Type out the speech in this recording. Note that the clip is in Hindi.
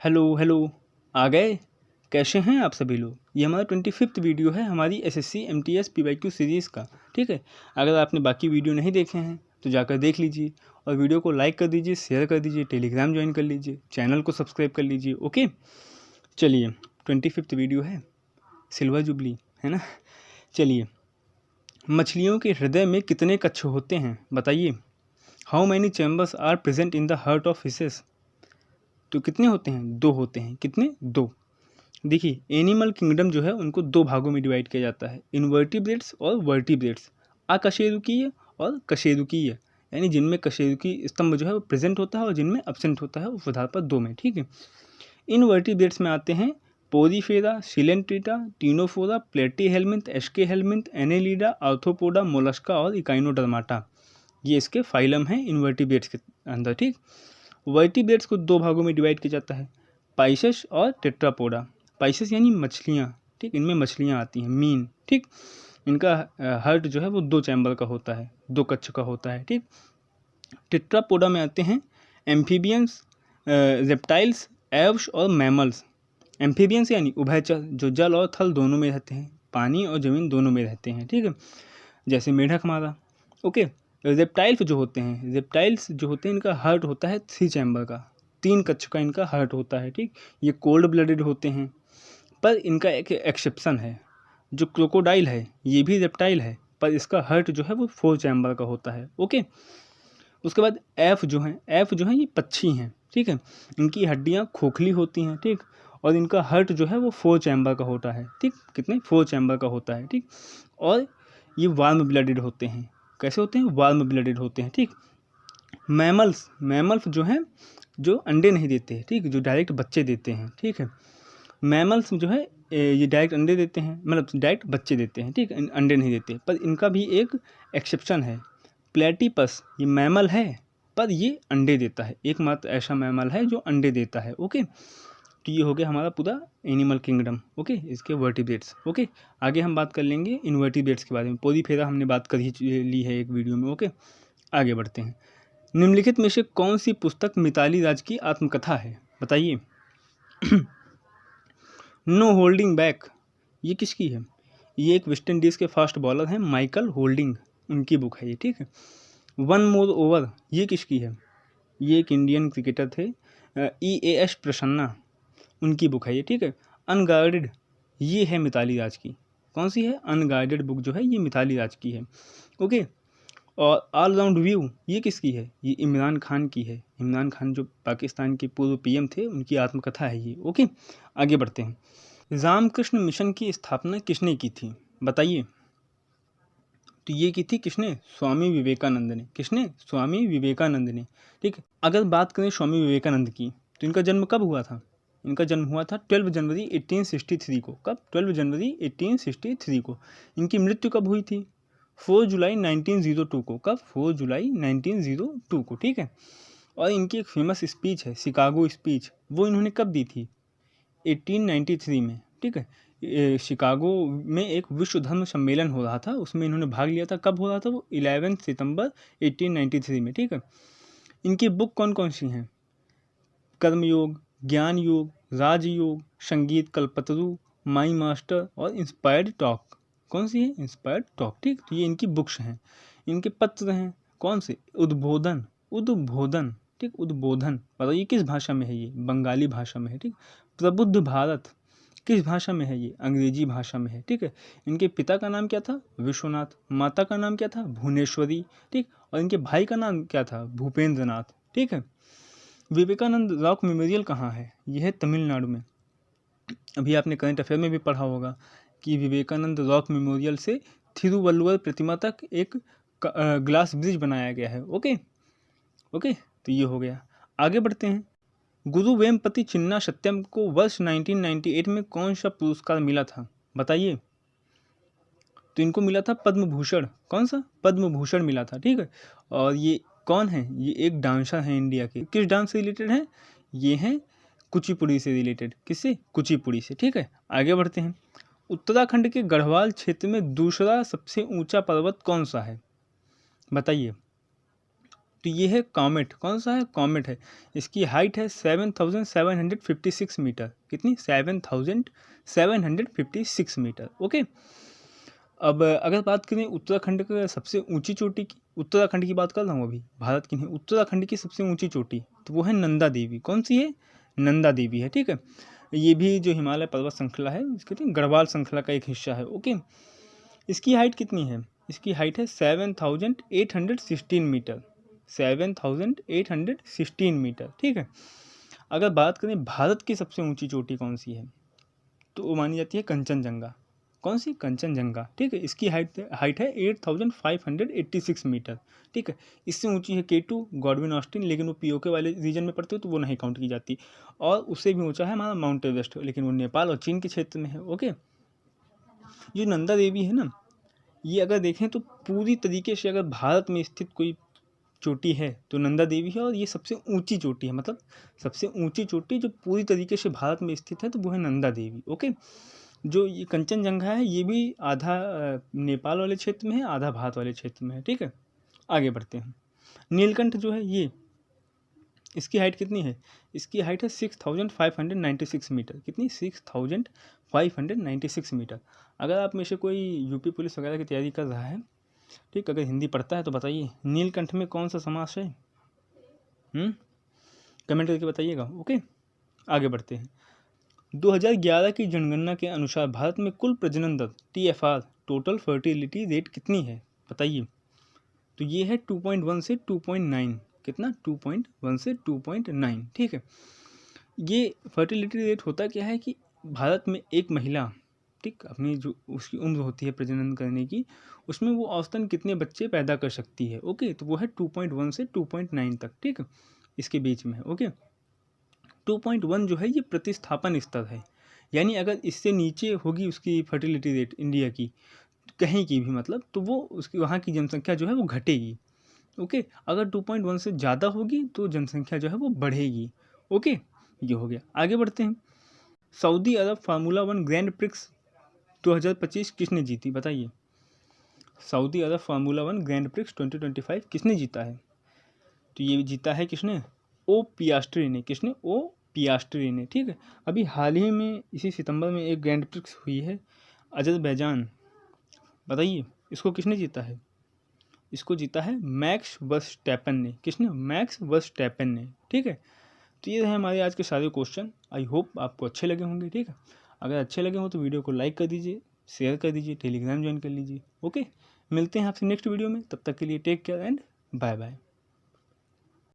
हेलो हेलो आ गए। कैसे हैं आप सभी लोग। ये हमारा 25th वीडियो है हमारी एसएससी एमटीएस पीवाईक्यू सीरीज़ का। ठीक है, अगर आपने बाकी वीडियो नहीं देखे हैं तो जाकर देख लीजिए और वीडियो को लाइक कर दीजिए, शेयर कर दीजिए, टेलीग्राम ज्वाइन कर लीजिए, चैनल को सब्सक्राइब कर लीजिए। ओके, चलिए 25th वीडियो है, सिल्वर जुबली है ना। चलिए, मछलियों के हृदय में कितने कक्ष होते हैं बताइए। How many chambers are present in the heart of fishes. तो कितने होते हैं? 2 होते हैं। कितने? 2। देखिए, एनिमल किंगडम जो है उनको 2 भागों में डिवाइड किया जाता है, इनवर्टिब्रेट्स और वर्टिब्रेट्स, अकशेरुकीय और कशेरुकीय, यानी जिनमें कशेरुकी स्तंभ जो है वो प्रेजेंट होता है और जिनमें एब्सेंट होता है, उस आधार पर 2 में। ठीक है, इनवर्टिब्रेट्स में आते हैं Porifera, Coelenterata, Ctenophora, Platyhelminthes, Aschelminthes, Annelida, Arthropoda, Mollusca और इकाइनोडर्माटा। ये इसके फाइलम हैं इनवर्टिब्रेट्स के अंदर। ठीक, वर्टिब्रेट्स को 2 भागों में डिवाइड किया जाता है, पाइसेस और टेट्रापोडा। पाइसेस यानी मछलियाँ, ठीक, इनमें मछलियाँ आती हैं, मीन। ठीक, इनका हार्ट जो है वो 2 चैम्बर का होता है, 2 कक्ष का होता है। ठीक, टेट्रापोडा में आते हैं एम्फीबियंस, रेप्टाइल्स, एव्स और मैमल्स। एम्फीबियंस यानी उभयचर, जो जल और थल दोनों में रहते हैं, पानी और ज़मीन दोनों में रहते हैं। ठीक है, जैसे मेढक हमारा। ओके, रेप्टाइल्स जो होते हैं इनका हार्ट होता है 3 चैम्बर का, 3 कक्ष का इनका हार्ट होता है। ठीक, ये कोल्ड ब्लडेड होते हैं, पर इनका एक एक्सेप्शन है, जो क्रोकोडाइल है ये भी रेप्टाइल है, पर इसका हार्ट जो है वो 4 चैम्बर का होता है। ओके, उसके बाद एफ जो है ये पक्षी हैं। ठीक है, इनकी हड्डियाँ खोखली होती हैं। ठीक, और इनका हार्ट जो है वो 4 चैम्बर का होता है। ठीक, कितने? 4 चैम्बर का होता है। ठीक, और ये वार्म ब्लडेड होते हैं। कैसे होते हैं? वार्म ब्लडेड होते हैं। ठीक, मैमल्स जो हैं जो अंडे नहीं देते हैं, ठीक, जो डायरेक्ट बच्चे देते हैं। ठीक है, मैमल्स जो है ये डायरेक्ट अंडे देते हैं, मतलब डायरेक्ट बच्चे देते हैं। ठीक, अंडे नहीं देते, पर इनका भी एक एक्सेप्शन है। प्लेटिपस ये मैमल है, पर ये अंडे देता है, एकमात्र ऐसा मैमल है जो अंडे देता है। ओके, तो ये हो गया हमारा पूरा एनिमल किंगडम। ओके, इसके वर्टिब्रेट्स। ओके, आगे हम बात कर लेंगे इनवर्टिब्रेट्स के बारे में। पोरीफेरा हमने बात कर ही ली है एक वीडियो में। ओके, आगे बढ़ते हैं। निम्नलिखित में से कौन सी पुस्तक मिताली राज की आत्मकथा है बताइए। नो होल्डिंग बैक, ये किसकी है? ये एक वेस्ट इंडीज़ के फास्ट बॉलर हैं, माइकल होल्डिंग, उनकी बुक है ये। ठीक है, वन मोर ओवर, ये किसकी है? ये एक इंडियन क्रिकेटर थे, EAS प्रसन्ना, उनकी बुक है ये। ठीक है, अनगार्डेड, ये है मिताली राज की। कौन सी है? अनगार्डेड बुक जो है ये मिताली राज की है। ओके, और ऑल राउंड व्यू, ये किसकी है? ये इमरान खान की है। इमरान खान जो पाकिस्तान के पूर्व PM थे, उनकी आत्मकथा है ये। ओके, आगे बढ़ते हैं। रामकृष्ण मिशन की स्थापना किसने की थी बताइए। तो ये की थी किसने? स्वामी विवेकानंद ने। किसने? स्वामी विवेकानंद ने। ठीक है, अगर बात करें स्वामी विवेकानंद की, तो इनका जन्म कब हुआ था? इनका जन्म हुआ था 12 जनवरी 1863 को। कब? 12 जनवरी 1863 को। इनकी मृत्यु कब हुई थी? 4 जुलाई 1902 को। कब? 4 जुलाई 1902 को। ठीक है, और इनकी एक फेमस स्पीच है, शिकागो स्पीच, वो इन्होंने कब दी थी? 1893 में। ठीक है, शिकागो में एक विश्व धर्म सम्मेलन हो रहा था, उसमें इन्होंने भाग लिया था। कब हो रहा था वो? 11 सितंबर 1893 में। ठीक है, इनकी बुक कौन कौन सी हैं? कर्मयोग, ज्ञान योग, राजयोग, संगीत कल्पतरु, माई मास्टर और इंस्पायर्ड टॉक। कौन सी है? Inspired talk. ठीक, तो ये इनकी बुक्स हैं। इनके पत्र हैं कौन से? उद्बोधन। ठीक, उद्बोधन, बताइए किस भाषा में है ये? बंगाली भाषा में है। ठीक, प्रबुद्ध भारत, किस भाषा में है ये? अंग्रेजी भाषा में है। ठीक है, इनके पिता का नाम क्या था? विश्वनाथ। माता का नाम क्या था? भुवनेश्वरी। ठीक, और इनके भाई का नाम क्या था? भूपेंद्र नाथ। ठीक है, विवेकानंद रॉक मेमोरियल कहाँ है? यह है तमिलनाडु में। अभी आपने करंट अफेयर में भी पढ़ा होगा कि विवेकानंद रॉक मेमोरियल से थिरुवल्लुवर प्रतिमा तक एक ग्लास ब्रिज बनाया गया है। ओके, तो ये हो गया। आगे बढ़ते हैं। गुरु वेमपति चिन्ना सत्यम को वर्ष 1998 में कौन सा पुरस्कार मिला था बताइए। तो इनको मिला था पद्म भूषण। कौन सा? पद्म भूषण मिला था। ठीक है, और ये कौन है? ये एक डांसर हैं इंडिया के। किस डांस से रिलेटेड है? ये हैं कुचिपुड़ी से रिलेटेड। किससे? कुचिपुड़ी से। ठीक है, आगे बढ़ते हैं। उत्तराखंड के गढ़वाल क्षेत्र में दूसरा सबसे ऊंचा पर्वत कौन सा है बताइए। तो ये है कॉमेट, कौन सा है, कॉमेट है। इसकी हाइट है 7,756 मीटर, कितनी, 7,756 मीटर। ओके, अब अगर बात करें उत्तराखंड का सबसे ऊंची चोटी की, उत्तराखंड की बात कर रहा हूँ अभी, भारत की नहीं, उत्तराखंड की सबसे ऊंची चोटी, तो वो है नंदा देवी। कौन सी है, नंदा देवी है, ठीक है। ये भी जो हिमालय पर्वत श्रृंखला है, इसके गढ़वाल श्रृंखला का एक हिस्सा है। ओके, इसकी हाइट कितनी है, इसकी हाइट है 7,816 मीटर, 7,816 मीटर, ठीक है। अगर बात करें भारत की सबसे ऊंची चोटी कौन सी है, तो वो मानी जाती है कंचनजंगा। कौन सी, कंचनजंगा, ठीक है। इसकी हाइट है 8,586 मीटर, ठीक है। इससे ऊंची है K2 गॉडविन ऑस्टिन, लेकिन वो पीओके वाले रीजन में पड़ते हो तो वो नहीं काउंट की जाती। और उससे भी ऊंचा है हमारा माउंट एवरेस्ट, लेकिन वो नेपाल और चीन के क्षेत्र में है। ओके, जो नंदा देवी है ना, ये अगर देखें तो पूरी तरीके से अगर भारत में स्थित कोई चोटी है तो नंदा देवी है, और ये सबसे ऊंची चोटी है, मतलब सबसे ऊंची चोटी जो पूरी तरीके से भारत में स्थित है तो वो है नंदा देवी। ओके, जो ये कंचनजंगा है ये भी आधा नेपाल वाले क्षेत्र में है, आधा भारत वाले क्षेत्र में है, ठीक है। आगे बढ़ते हैं। नीलकंठ जो है ये, इसकी हाइट कितनी है, इसकी हाइट है 6,596 मीटर, कितनी, 6,596 मीटर। अगर आप में से कोई यूपी पुलिस वगैरह की तैयारी कर रहा है, ठीक, अगर हिंदी पढ़ता है तो बताइए नीलकंठ में कौन सा समास है, कमेंट करके बताइएगा। ओके, आगे बढ़ते हैं। 2011 की जनगणना के अनुसार भारत में कुल प्रजनन दर TFR, टोटल फर्टिलिटी रेट कितनी है, बताइए। तो ये है 2.1 से 2.9, कितना, 2.1 से 2.9, ठीक है। ये फर्टिलिटी रेट होता क्या है कि भारत में एक महिला, ठीक, अपनी जो उसकी उम्र होती है प्रजनन करने की, उसमें वो औसतन कितने बच्चे पैदा कर सकती है। ओके, तो वो है 2.1 से 2.9 तक, ठीक है, इसके बीच में है। ओके, 2.1 जो है ये प्रतिस्थापन स्तर है, यानी अगर इससे नीचे होगी उसकी फर्टिलिटी रेट इंडिया की कहीं की भी, मतलब तो वो उसकी वहाँ की जनसंख्या जो है वो घटेगी। ओके, अगर 2.1 से ज़्यादा होगी तो जनसंख्या जो है वो बढ़ेगी। ओके, ये हो गया। आगे बढ़ते हैं। सऊदी अरब फार्मूला 1 ग्रैंड प्रिक्स 2025 किसने जीती, बताइए। सऊदी अरब फार्मूला 1 ग्रैंड प्रिक्स 2025 किसने जीता है, तो ये जीता है किसने, ओ पियास्ट्री ने, किसने, ओ पियास्ट्री ने, ठीक है। अभी हाल ही में इसी सितंबर में एक ग्रैंड प्रिक्स हुई है अजरबैजान, बताइए इसको किसने जीता है, इसको जीता है मैक्स वर्स्टैपेन ने, किसने, मैक्स वर्स्टैपेन ने, ठीक है। तो ये है हमारे आज के सारे क्वेश्चन। आई होप आपको अच्छे लगे होंगे, ठीक है। अगर अच्छे लगे हो तो वीडियो को लाइक कर दीजिए, शेयर कर दीजिए, टेलीग्राम ज्वाइन कर लीजिए। ओके, मिलते हैं आपसे नेक्स्ट वीडियो में, तब तक के लिए take care and bye bye.